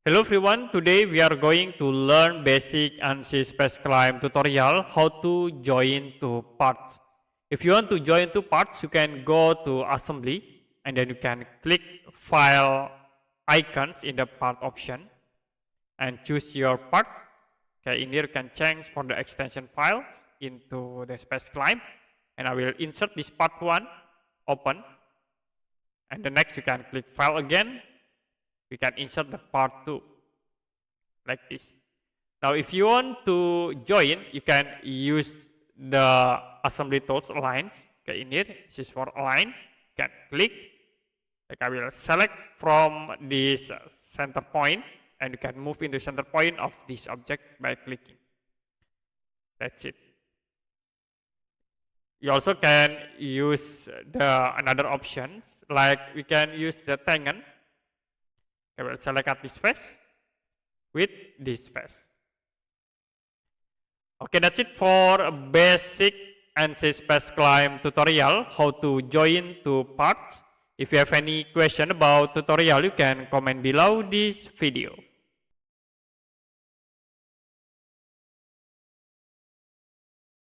Hello everyone, today we are going to learn basic Ansys Spaceclaim tutorial how to join two parts. If you want to join two parts, you can go to assembly and then you can click file icons in the part option and choose your part. Okay, in here you can change for the extension file into the Spaceclaim, and I will insert this part 1, open, and the next you can click file again. We can insert the part 2 like this. Now if you want to join, you can use the assembly tools align. Okay, in here this is for align. You can click, like I will select from this center point, and you can move into center point of this object by clicking. That's it. You also can use another options, like we can use the tangent. I will select at this face with this face. Okay, that's it for a basic Ansys Spaceclaim tutorial, how to join two parts. If you have any question about tutorial, you can comment below this video.